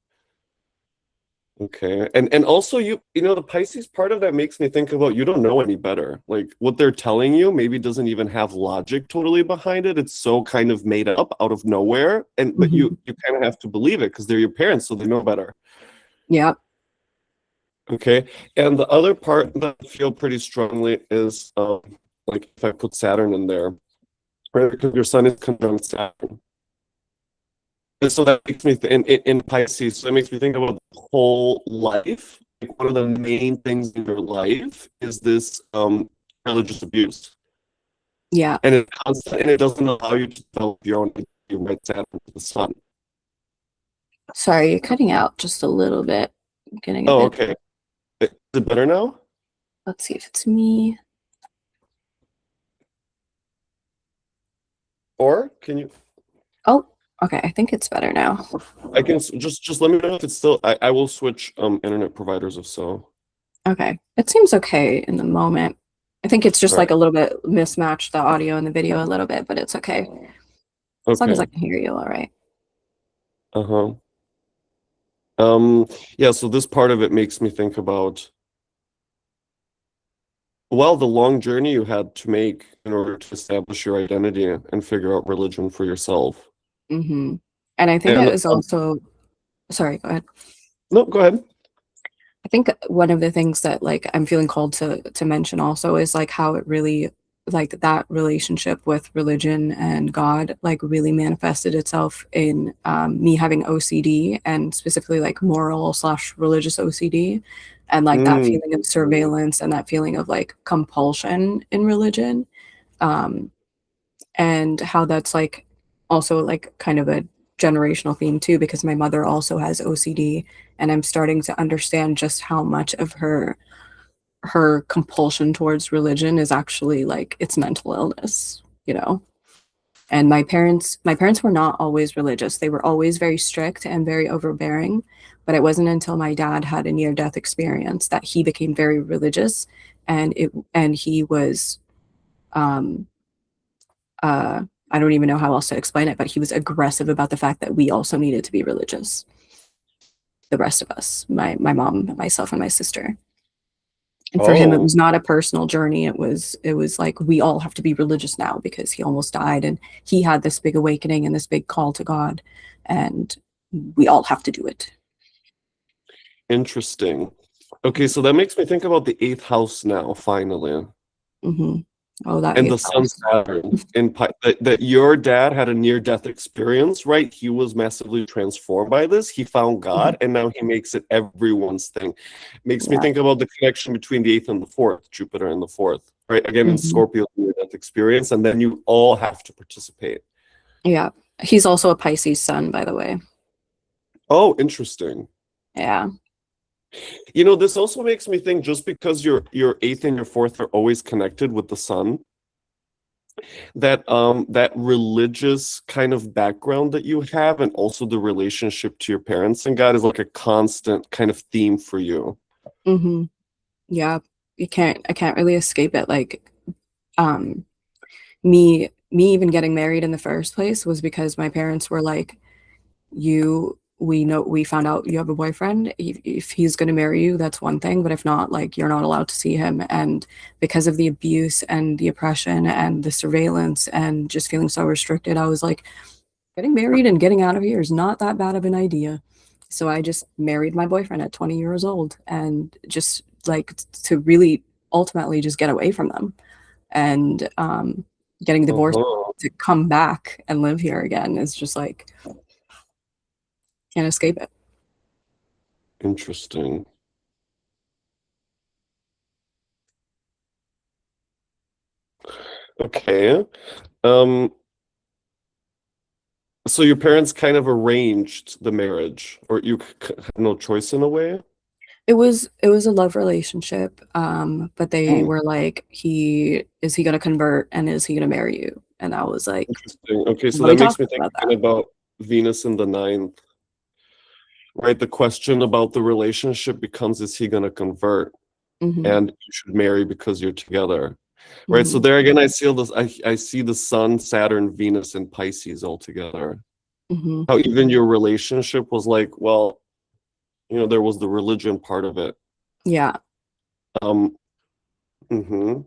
Okay. And also you know the Pisces part of that makes me think about you don't know any better. Like what they're telling you maybe doesn't even have logic totally behind it. It's so kind of made up out of nowhere. And but Hmm. you kind of have to believe it because they're your parents, so they know better. Yeah. Okay. And the other part that I feel pretty strongly is like if I put Saturn in there, right? Because your sun is conjunct Saturn. And so that makes me in Pisces, so that makes me think about the whole life. Like one of the main things in your life is this religious abuse. Yeah. And it's constant and it doesn't allow you to develop your own identity, right? Saturn to the sun. Sorry, you're cutting out just a little bit. I'm getting a Oh, bit. okay. Is it better now? Let's see if it's me. Or can you Oh, okay. I think it's better now. I can just let me know if it's still I will switch internet providers if so. Okay. It seems okay in the moment. I think it's just All like right. a little bit mismatched the audio and the video a little bit, but it's okay. As long as I Okay. can hear you, all right. Uh-huh. Yeah, so this part of it makes me think about, well, the long journey you had to make in order to establish your identity and figure out religion for yourself. Hmm. And I think And it was also, sorry, go ahead. no, go ahead. I think one of the things that like I'm feeling called to mention also is like how it really like that relationship with religion and God like really manifested itself in me having OCD and specifically like moral slash religious OCD and like that Mm, feeling of surveillance and that feeling of like compulsion in religion. Um, and how that's like also like kind of a generational theme too because my mother also has OCD and I'm starting to understand just how much of her compulsion towards religion is actually like it's mental illness, you know. And my parents were not always religious. They were always very strict and very overbearing, but it wasn't until my dad had a near death experience that he became very religious and he was um uh, I don't even know how else to explain it, but he was aggressive about the fact that we also needed to be religious. The rest of us, my mom, myself, and my sister. And for him, it oh, was not a personal journey. It was like we all have to be religious now because he almost died, and he had this big awakening and this big call to God, and we all have to do it. interesting. Okay, so that makes me think about the eighth house now, finally. Mm-hmm. Oh, that And the eighth sun house. Saturn that your dad had a near death experience, right? He was massively transformed by this. He found Mhm. God, and now he makes it everyone's thing. Makes me Yeah. think about the connection between the eighth and the fourth, Jupiter and the fourth, right? Again, in Hmm. Scorpio, near death experience, and then you all have to participate. Yeah. He's also a Pisces sun, by the way. Oh, interesting. Yeah. You know, this also makes me think just because your eighth and your fourth are always connected with the sun, that religious kind of background that you have and also the relationship to your parents and God is like a constant kind of theme for you. Hmm. Yeah. I can't really escape it. Like, um, me even getting married in the first place was because my parents were like, we found out you have a boyfriend. If he's going to marry you, that's one thing, but if not, like you're not allowed to see him. And because of the abuse and the oppression and the surveillance and just feeling so restricted, I was like, getting married and getting out of here is not that bad of an idea. So I just married my boyfriend at 20 years old and just like to really ultimately just get away from them and getting divorced Uh-huh. to come back and live here again is just like can't escape it. Interesting. Okay. Um, so your parents kind of arranged the marriage, or you had no choice in a way? It was a love relationship, but they Hmm, were like, he gonna convert and is he gonna marry you? And I was like, interesting. Okay, so nobody that makes talked me think about again that. about Venus in the ninth, right? The question about the relationship becomes, is he going to convert? Hmm. And you should marry because you're together. Right. So Hmm. there again, I see the Sun, Saturn, Venus, and Pisces all together. Hmm. How even your relationship was like, well, There was the religion part of it. Yeah. Um, mhm.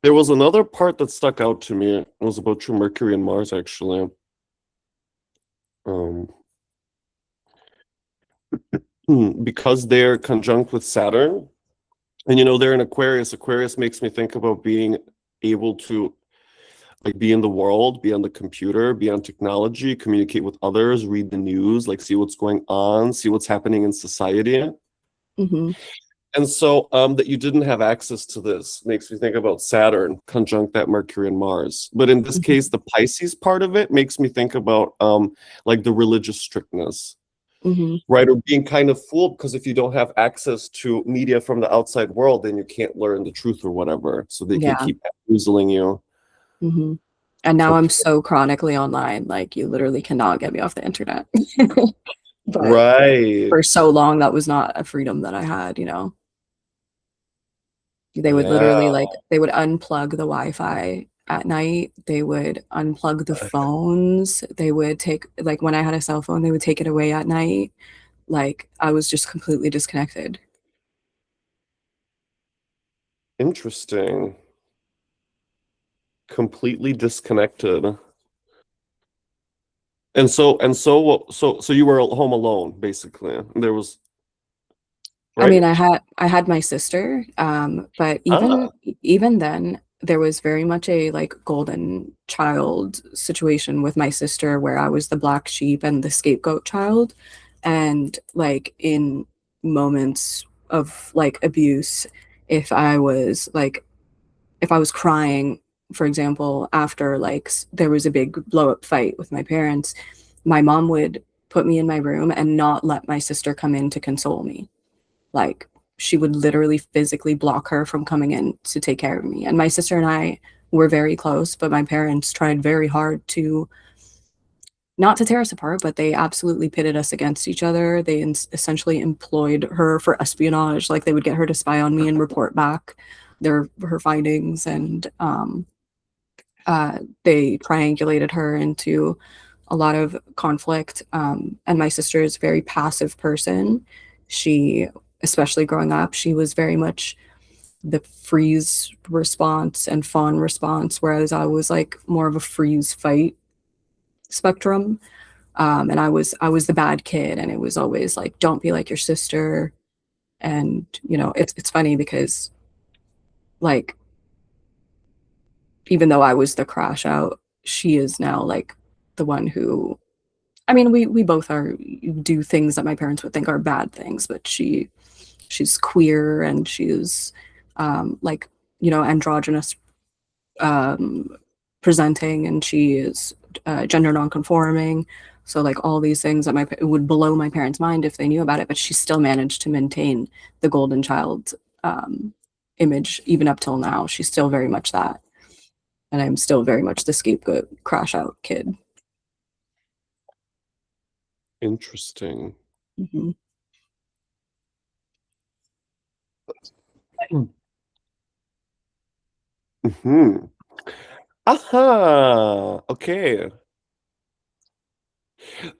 There was another part that stuck out to me. It was about your Mercury and Mars, actually. Um, because they're conjunct with Saturn, and they're in Aquarius. Aquarius makes me think about being able to like be in the world, be on the computer, be on technology, communicate with others, read the news, like see what's going on, see what's happening in society. Hmm. And so that you didn't have access to this makes me think about Saturn conjunct that Mercury and Mars. But in this Hmm. case, the Pisces part of it makes me think about like the religious strictness, Hmm. right? Or being kind of fooled because if you don't have access to media from the outside world, then you can't learn the truth or whatever. So they can Yeah. keep bamboozling you. Hmm. And now I'm Okay. so chronically online, like you literally cannot get me off the internet. But Right. for so long, that was not a freedom that I had, you know. They would Yeah. literally like they would unplug the Wi-Fi at night. They would unplug the phones. They would take like when I had a cell phone, they would take it away at night. Like I was just completely disconnected. Interesting. Completely disconnected. So you were home alone, basically. There was, I mean, right? I had my sister, but Ah, even then, there was very much a like golden child situation with my sister where I was the black sheep and the scapegoat child. And like in moments of like abuse, if I was like if I was crying, for example, after like there was a big blow up fight with my parents, my mom would put me in my room and not let my sister come in to console me. Like she would literally physically block her from coming in to take care of me. And my sister and I were very close, but my parents tried very hard to not to tear us apart, but they absolutely pitted us against each other. They essentially employed her for espionage. Like they would get her to spy on me and report back her findings, and they triangulated her into a lot of conflict. And my sister is a very passive person. She, especially growing up, she was very much the freeze response and fawn response, whereas I was like more of a freeze fight spectrum. And I was the bad kid, and it was always like, don't be like your sister. And it's funny because like even though I was the crash out, she is now like the one who I mean, we both are do things that my parents would think are bad things, but she's queer and she's like androgynous um, presenting, and she is gender nonconforming. So like all these things that it would blow my parents' mind if they knew about it, but she still managed to maintain the golden child um, image even up till now. She's still very much that, and I'm still very much the scapegoat, crash out kid. interesting. Hmm. Mm-hmm. Aha. Okay.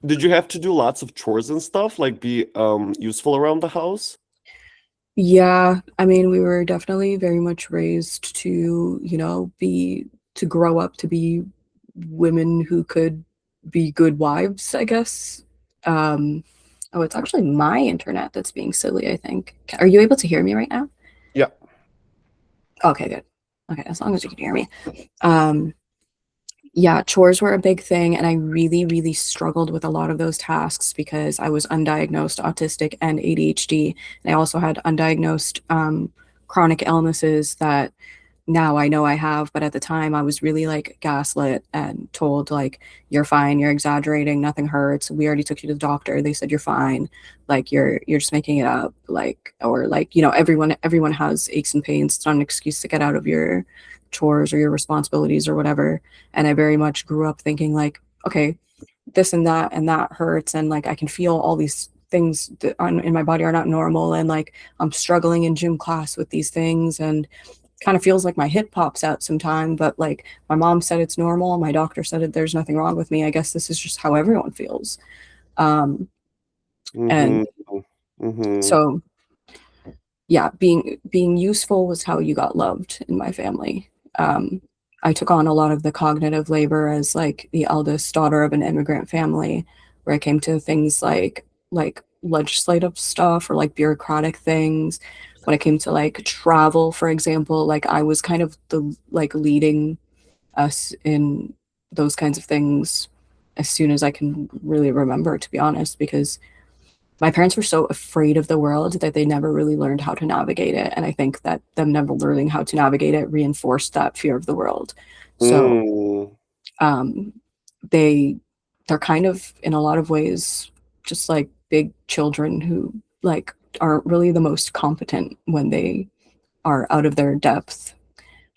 Did you have to do lots of chores and stuff, like be useful around the house? Yeah, I mean, we were definitely very much raised to, to grow up to be women who could be good wives, I guess. Um, oh, it's actually my internet that's being silly, I think. Are you able to hear me right now? Yeah. Okay, good. Okay, as long as you can hear me. Um, yeah, chores were a big thing, and I really, really struggled with a lot of those tasks because I was undiagnosed autistic and ADHD. And I also had undiagnosed chronic illnesses that now I know I have, but at the time I was really like gaslit and told like you're fine, you're exaggerating, nothing hurts. We already took you to the doctor. They said you're fine. Like you're just making it up. Like or like, everyone has aches and pains. It's not an excuse to get out of your chores or your responsibilities or whatever. And I very much grew up thinking like, okay, this and that hurts, and like I can feel all these things in my body are not normal, and like I'm struggling in gym class with these things, and kind of feels like my hip pops out sometime, but like my mom said it's normal, my doctor said it, there's nothing wrong with me. I guess this is just how everyone feels. Um, and Mm-hmm. So yeah, being useful was how you got loved in my family. I took on a lot of the cognitive labor as like the eldest daughter of an immigrant family, where it came to things like legislative stuff or like bureaucratic things. When it came to like travel, for example, like I was kind of the like leading us in those kinds of things as soon as I can really remember, to be honest, because my parents were so afraid of the world that they never really learned how to navigate it. And I think that them never learning how to navigate it reinforced that fear of the world. So Mm. um, they they're kind of in a lot of ways just like big children who like aren't really the most competent when they are out of their depth.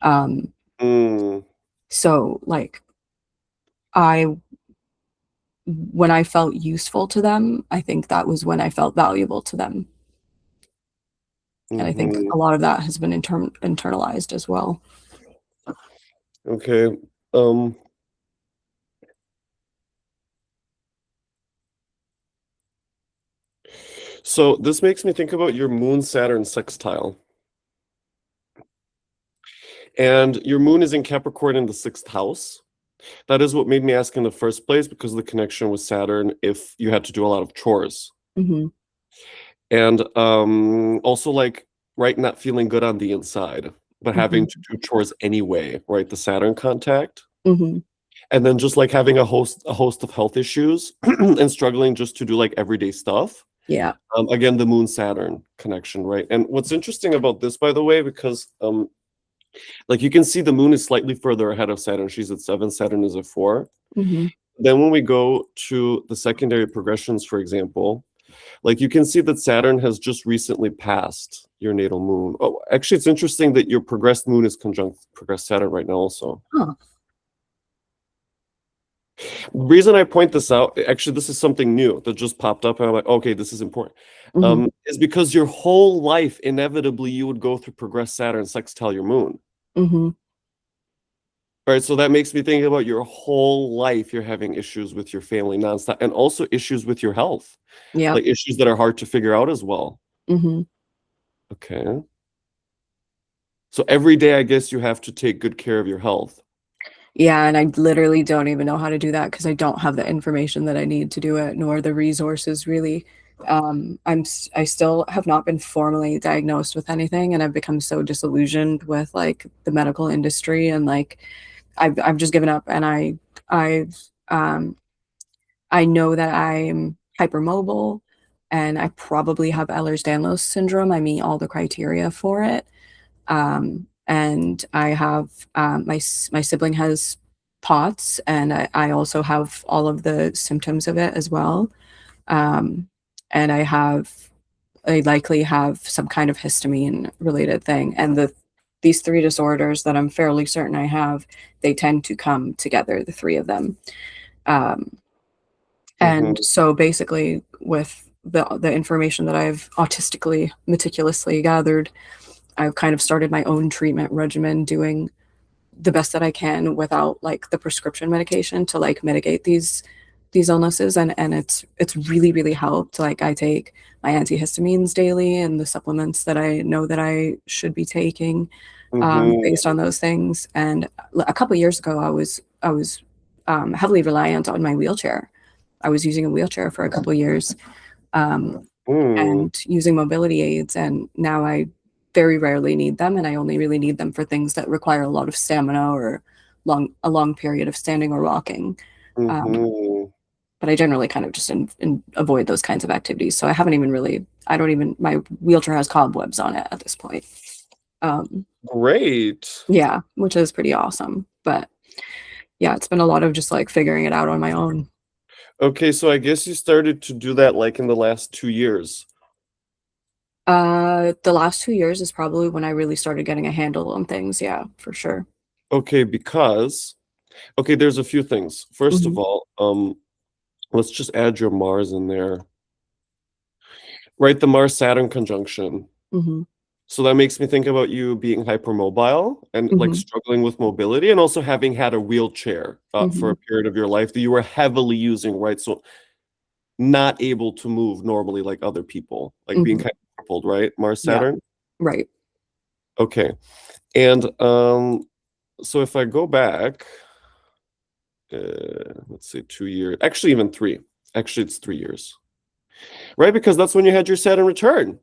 Um, Mm. so like I when I felt useful to them, I think that was when I felt valuable to them. And I think Mhm. a lot of that has been internalized as well. Okay. Um, so this makes me think about your Moon Saturn sextile. And your moon is in Capricorn in the sixth house. That is what made me ask in the first place because of the connection with Saturn if you had to do a lot of chores. Mhm, And also like right not feeling good on the inside, but having mhm, to do chores anyway, right? The Saturn contact. mhm. And then just like having a host of health issues and struggling just to do like everyday stuff. Yeah. Again, the Moon Saturn connection, right? And what's interesting about this, by the way, because like you can see the Moon is slightly further ahead of Saturn. She's at 7, Saturn is at 4. Mhm, Then when we go to the secondary progressions, for example, like you can see that Saturn has just recently passed your natal moon. Oh, actually, it's interesting that your progressed moon is conjunct progressed Saturn right now also. huh. The reason I point this out, actually, this is something new that just popped up, and I'm like, okay, this is important. Mhm, Is because your whole life, inevitably, you would go through progressed Saturn sextile your moon. mhm. Right, so that makes me think about your whole life. You're having issues with your family nonstop, and also issues with your health, Yep. like issues that are hard to figure out as well. Mhm. Okay, so every day, I guess you have to take good care of your health. Yeah, and I literally don't even know how to do that because I don't have the information that I need to do it, nor the resources really. I still have not been formally diagnosed with anything, and I've become so disillusioned with like the medical industry and like I've just given up and I've I know that I'm hypermobile and I probably have Ehlers-Danlos syndrome. I meet all the criteria for it. And I have my sibling has POTS, and I also have all of the symptoms of it as well. Um, and I likely have some kind of histamine related thing. And these three disorders that I'm fairly certain I have, they tend to come together, the three of them. Um, Hmm. and so basically, with the information that I've autistically meticulously gathered, I've kind of started my own treatment regimen, doing the best that I can without like the prescription medication to like mitigate these illnesses, and it's really really helped. Like I take my antihistamines daily and the supplements that I know that I should be taking Hmm. based on those things. And a couple years ago, I was heavily reliant on my wheelchair. I was using a wheelchair for a couple years, um, Mm. and using mobility aids, and now I very rarely need them, and I only really need them for things that require a lot of stamina or a long period of standing or walking. Um, Hmm. but I generally kind of just avoid those kinds of activities. So I haven't even really, I don't even, my wheelchair has cobwebs on it at this point. Um, Great. yeah, which is pretty awesome. But yeah, it's been a lot of just like figuring it out on my own. Okay, so I guess you started to do that like in the last 2 years. The last 2 years is probably when I really started getting a handle on things. Yeah, for sure. Okay, because okay, there's a few things. First of Hmm. all, let's just add your Mars in there. Right, the Mars Saturn conjunction. Hmm. So that makes me think about you being hypermobile and like Hmm. struggling with mobility and also having had a wheelchair for Hmm. a period of your life that you were heavily using, right? So not able to move normally like other people, like being Mhm. kind of crippled, right? Mars, Yeah. Saturn. Right. Okay. And so if I go back, let's say 2 years, actually even three. Actually, it's 3 years, right? Because that's when you had your Saturn return,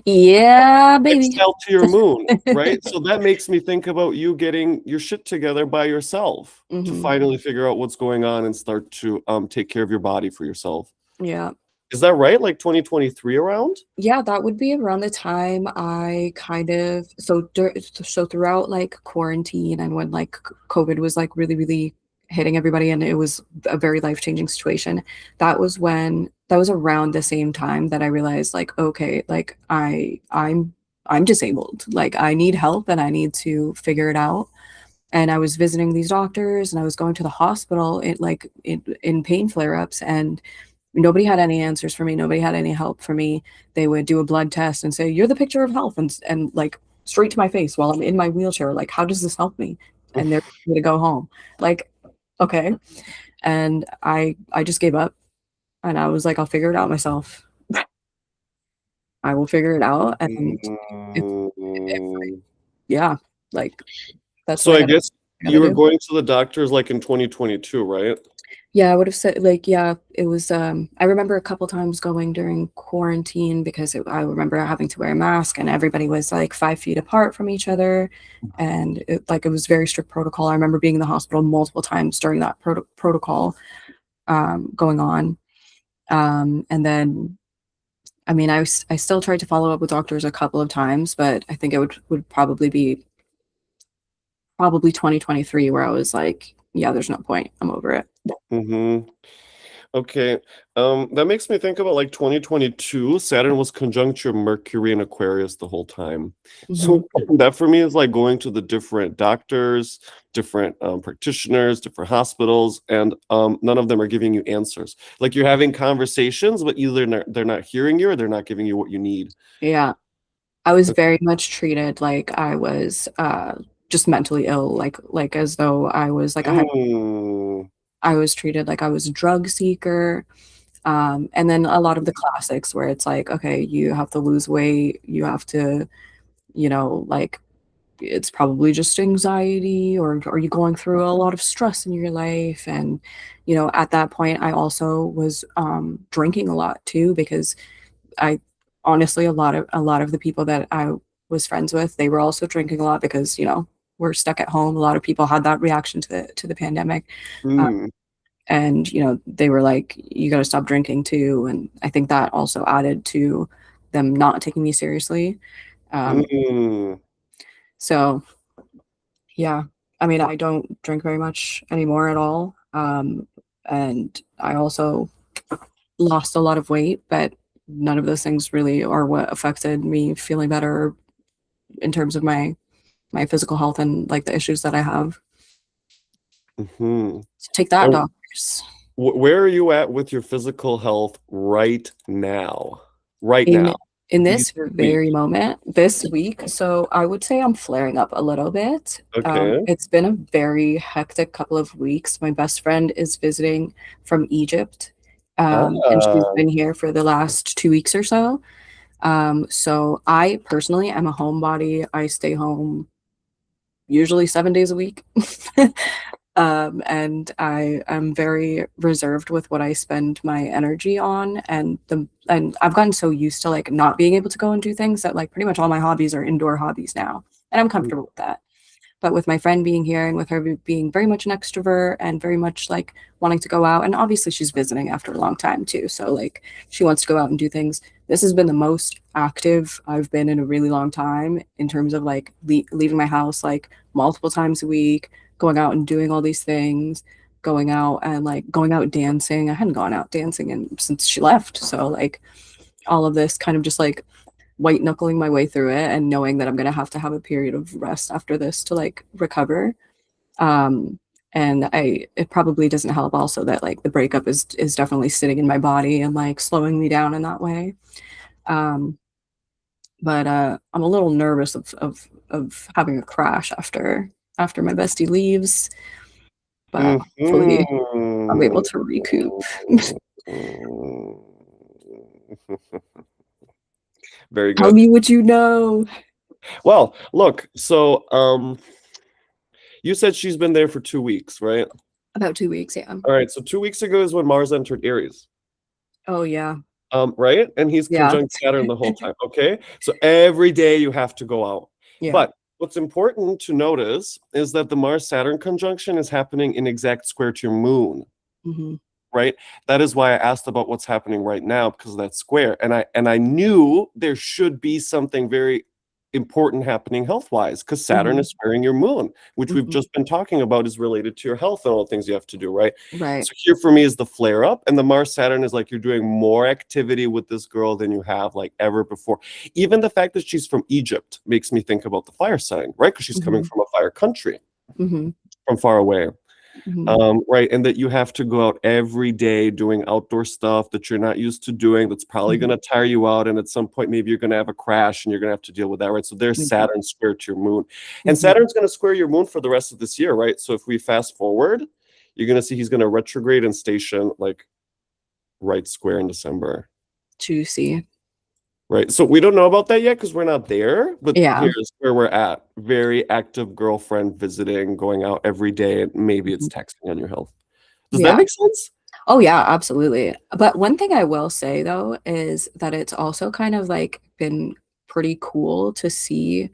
Yeah, baby. sextile to your moon, right? So that makes me think about you getting your shit together by yourself to Hmm. finally figure out what's going on and start to take care of your body for yourself. Yeah. Is that right? Like 2023 around? Yeah, that would be around the time I kind of so throughout like quarantine and when like COVID was like really, really hitting everybody and it was a very life-changing situation. That was around the same time that I realized like, okay, like I'm disabled. Like I need help and I need to figure it out. And I was visiting these doctors and I was going to the hospital in pain flare-ups and nobody had any answers for me. Nobody had any help for me. They would do a blood test and say, "You're the picture of health," and like straight to my face while I'm in my wheelchair. Like, how does this help me? And they're going to go home. Like, okay. And I just gave up and I was like, I'll figure it out myself. I will figure it out. And it Mm. yeah, like that's So what I guess I gotta you were do. going to the doctors like in 2022, right? Yeah, I would have said like yeah, it was I remember a couple times going during quarantine because I remember having to wear a mask and everybody was like 5 feet apart from each other and it was very strict protocol. I remember being in the hospital multiple times during that protocol going on. And then I mean I still tried to follow up with doctors a couple of times, but I think it would probably be probably 2023 where I was like, yeah, there's no point. I'm over it. Mm-hmm. Okay. That makes me think about like 2022. Saturn was conjunct your Mercury and Aquarius the whole time. Mhm. So that for me is like going to the different doctors, different practitioners, different hospitals, and none of them are giving you answers. Like you're having conversations, but either they're not hearing you or they're not giving you what you need. Yeah. I was very much treated like I was just mentally ill, like as though I was like Mm, I was treated like I was a drug seeker. And then a lot of the classics where it's like, okay, you have to lose weight, you have to, like it's probably just anxiety or are you going through a lot of stress in your life? And, at that point I also was drinking a lot too because I honestly a lot of the people that I was friends with, they were also drinking a lot because, we're stuck at home. A lot of people had that reaction to the pandemic. Uh, mm, and, they were like, you got to stop drinking too. And I think that also added to them not taking me seriously. Um, mm, so yeah, I mean, I don't drink very much anymore at all. And I also lost a lot of weight, but none of those things really are what affected me feeling better in terms of my physical health and like the issues that I have. mm-hmm. So take that, And doctors. where are you at with your physical health right now? Right In now, in these this weeks. very moment, this week, so I would say I'm flaring up a little bit. Okay. It's been a very hectic couple of weeks. My best friend is visiting from Egypt, and she's Ah. been here for the last 2 weeks or so. So I personally am a homebody. I stay home usually 7 days a week. And I am very reserved with what I spend my energy on, and I've gotten so used to like not being able to go and do things that like pretty much all my hobbies are indoor hobbies now, and I'm comfortable with that. But with my friend being here and with her being very much an extrovert and very much like wanting to go out, and obviously she's visiting after a long time too, so like she wants to go out and do things. This has been the most active I've been in a really long time in terms of like leaving my house like multiple times a week, going out and doing all these things, going out and like going out dancing. I hadn't gone out dancing since she left, so like all of this kind of just like white knuckling my way through it and knowing that I'm gonna have to have a period of rest after this to like recover. Um, and it probably doesn't help also that like the breakup is definitely sitting in my body and like slowing me down in that way. Um, but I'm a little nervous of having a crash after my bestie leaves, but hopefully I'll be able Mhm. to recoup. Mm. Very Tell good. me what you know. Well, look, so you said she's been there for 2 weeks, right? About 2 weeks, yeah. All right, so 2 weeks ago is when Mars entered Aries. Oh yeah. Right? And he's Yeah. conjunct Saturn the whole time. Okay. So every day you have to go out. Yeah. But what's important to notice is that the Mars Saturn conjunction is happening in exact square to your moon. Hmm. Right. That is why I asked about what's happening right now, because of that square. And I knew there should be something very important happening health wise, because Saturn Hmm. is squaring your moon, which we've Hmm. just been talking about is related to your health and all the things you have to do, right? Right. So here for me is the flare up, and the Mars Saturn is like you're doing more activity with this girl than you have like ever before. Even the fact that she's from Egypt makes me think about the fire sign, right? Because she's coming Hmm. from a fire country, Hmm. from far away. Hmm. Right, and that you have to go out every day doing outdoor stuff that you're not used to doing. That's probably going to tire you out, and at some point, maybe you're going to have a crash, and you're going to have to deal with that, right? So there's Saturn square to your moon, and Hmm. Saturn's going to square your moon for the rest of this year, right? So if we fast forward, you're going to see he's going to retrograde and station like right square in December, Juicy. right? So we don't know about that yet because we're not there, but Yeah. here's where we're at: very active girlfriend visiting, going out every day, and maybe it's Mhm. texting on your health. Does that Yeah. make sense? Oh yeah, absolutely. But one thing I will say though is that it's also kind of like been pretty cool to see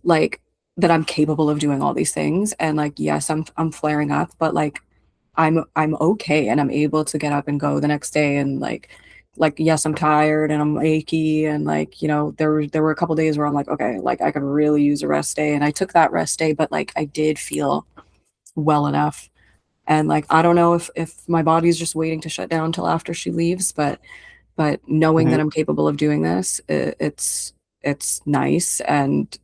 like that I'm capable of doing all these things and like yes, I'm flaring up, but like I'm okay and I'm able to get up and go the next day and like yes, I'm tired and I'm achy and like, there were a couple days where I'm like, okay, like I could really use a rest day and I took that rest day, but like I did feel well enough. And like I don't know if my body's just waiting to shut down until after she leaves, but knowing that Mhm. I'm capable of doing this, it's nice and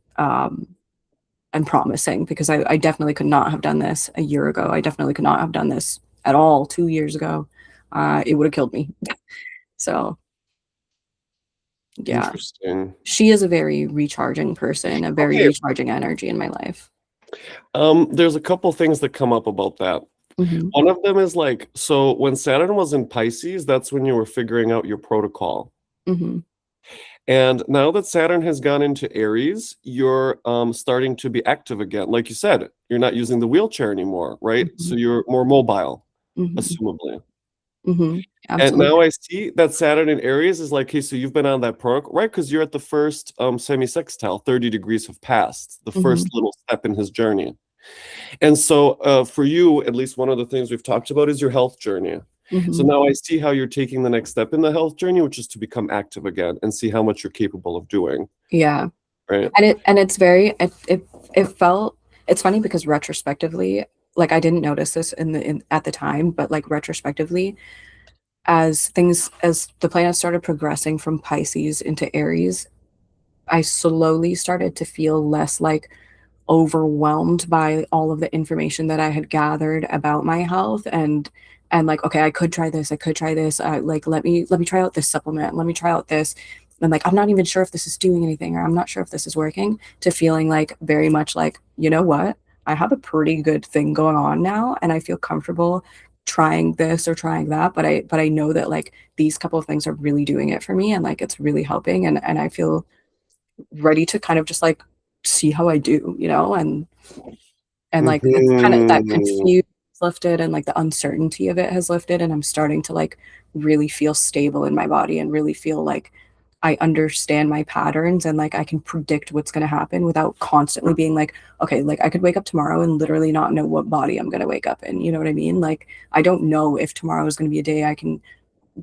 promising because I definitely could not have done this a year ago. I definitely could not have done this at all 2 years ago. It would have killed me. So yeah, Interesting. she is a very recharging person, a very Okay, recharging energy in my life. there's a couple things that come up about that. Hmm. One of them is like, so when Saturn was in Pisces, that's when you were figuring out your protocol. Hmm. And now that Saturn has gone into Aries, you're starting to be active again. Like you said, you're not using the wheelchair anymore, right? So Hmm. you're more mobile, Hmm. assumably. Hmm. And Absolutely. now I see that Saturn in Aries is like, hey, so you've been on that protocol, right? Because you're at the first semi-sextile, 30 degrees have passed, the first Hmm. little step in his journey. And so for you, at least one of the things we've talked about is your health journey. So Hmm. now I see how you're taking the next step in the health journey, which is to become active again and see how much you're capable of doing, Yeah. right? And it's very it felt it's funny because retrospectively, like I didn't notice this in at the time, but like retrospectively, as the planets started progressing from Pisces into Aries, I slowly started to feel less like overwhelmed by all of the information that I had gathered about my health and like okay I could try this like let me try out this supplement, let me try out this, and like I'm not even sure if this is doing anything or I'm not sure if this is working, to feeling like very much like you know what, I have a pretty good thing going on now and I feel comfortable trying this or trying that, but I know that like these couple of things are really doing it for me and like it's really helping and I feel ready to kind of just like see how I do, and like it's kind of that Mhm. confusion is lifted and like the uncertainty of it has lifted and I'm starting to like really feel stable in my body and really feel like I understand my patterns and like I can predict what's going to happen without constantly being like, okay, like I could wake up tomorrow and literally not know what body I'm going to wake up in. You know what I mean? Like I don't know if tomorrow is going to be a day I can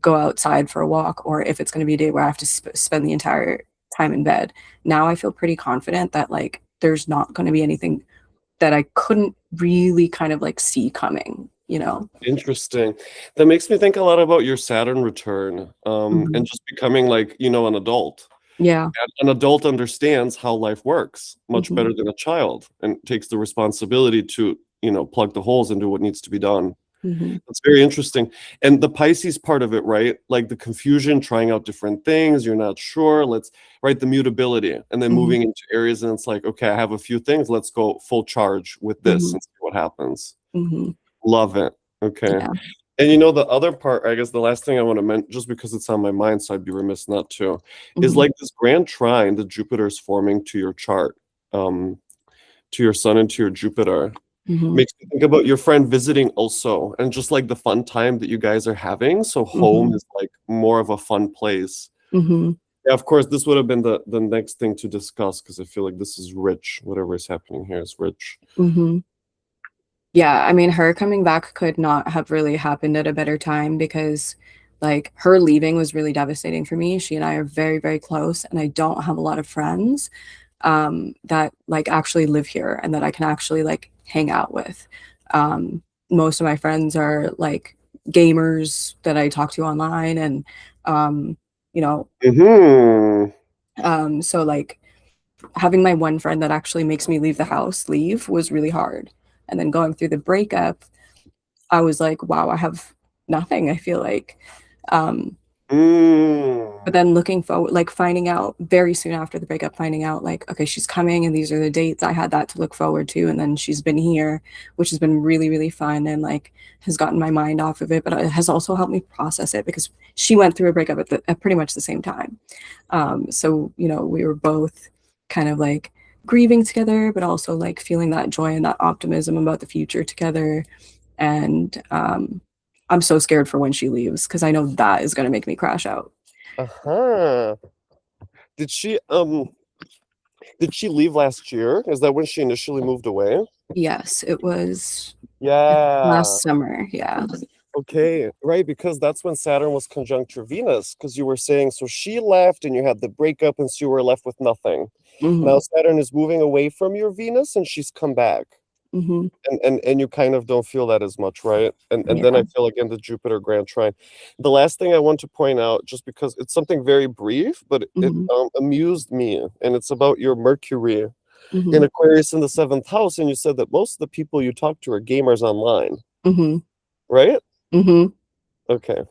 go outside for a walk or if it's going to be a day where I have to spend the entire time in bed. Now I feel pretty confident that like there's not going to be anything that I couldn't really kind of like see coming. Interesting. That makes me think a lot about your Saturn return, Mhm. and just becoming like, an adult. Yeah. And an adult understands how life works much Mhm. better than a child and takes the responsibility to, plug the holes and do what needs to be done. Mhm. That's very interesting. And the Pisces part of it, right? Like the confusion, trying out different things, you're not sure. Right? The mutability. And then Mhm. moving into areas, and it's like, okay, I have a few things. Let's go full charge with this Mhm. and see what happens. Mhm. Love it. Okay. Yeah. And you know, the other part, I guess the last thing I want to mention, just because it's on my mind, so I'd be remiss not to, is Mhm, like this grand trine that Jupiter's forming to your chart, um, to your sun and to your Jupiter. mhm, Makes me think about your friend visiting also, and just like the fun time that you guys are having. So home mhm, is like more of a fun place. mhm, Yeah, of course, this would have been the next thing to discuss because I feel like this is rich. Whatever is happening here is rich. mhm. Yeah, I mean, her coming back could not have really happened at a better time because, like, her leaving was really devastating for me. She and I are very, very close, and I don't have a lot of friends that like actually live here and that I can actually like hang out with. Most of my friends are like gamers that I talk to online, and um, you know, Hmm. so like having my one friend that actually makes me leave the house leave was really hard. And then going through the breakup, I was like, wow, I have nothing, I feel like. Um, but Mm. then looking forward, like finding out very soon after the breakup, finding out like, okay, she's coming and these are the dates. I had that to look forward to. And then she's been here, which has been really, really fun and like has gotten my mind off of it. But it has also helped me process it because she went through a breakup at pretty much the same time. So, you know, we were both kind of like grieving together, but also like feeling that joy and that optimism about the future together. And I'm so scared for when she leaves because I know that is going to make me crash out. Uh-huh. Did she did she leave last year? Is that when she initially moved away? Yes, it was Yeah. last summer. Yeah. Okay, right, because that's when Saturn was conjunct your Venus, because you were saying so she left and you had the breakup and so you were left with nothing. Now Hmm. Saturn is moving away from your Venus and she's come back. Hmm. And you kind of don't feel that as much, right? And then I Yeah. feel again the Jupiter grand trine. The last thing I want to point out, just because it's something very brief, but it Hmm. amused me, and it's about your Mercury in Hmm. Aquarius in the seventh house, and you said that most of the people you talk to are gamers online, Hmm. right? Hmm. Okay,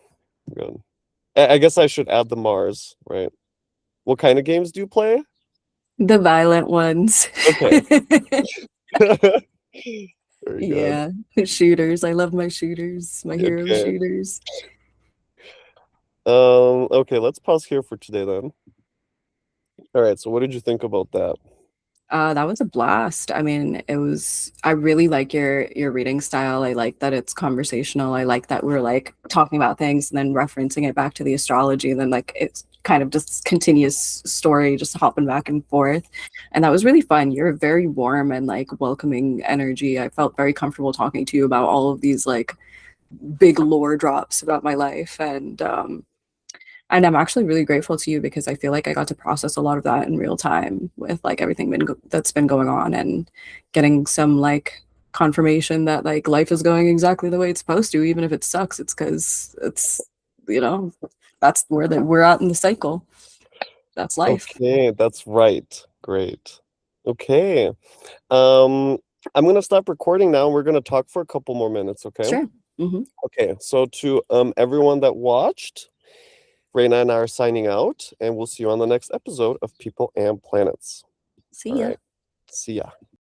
good. I guess I should add the Mars, right? What kind of games do you play? The violent ones. Okay. Very good. Yeah. Shooters. I love my shooters, my hero Okay. shooters. Okay, let's pause here for today then. All right, so what did you think about that? That was a blast. I mean, it was, I really like your reading style. I like that it's conversational. I like that we're like talking about things and then referencing it back to the astrology, and then like it's kind of just continuous story, just hopping back and forth. And that was really fun. You're a very warm and like welcoming energy. I felt very comfortable talking to you about all of these like big lore drops about my life. And I'm actually really grateful to you because I feel like I got to process a lot of that in real time with like everything that's been going on, and getting some like confirmation that like life is going exactly the way it's supposed to, even if it sucks. It's because it's, you know, that's where we're at in the cycle. That's life. Okay, that's right. Great. Okay. Um, I'm gonna stop recording now. We're gonna talk for a couple more minutes, okay? Sure. Hmm. Okay, so to everyone that watched, Reina and I are signing out, and we'll see you on the next episode of People and Planets. See All ya. right. See ya.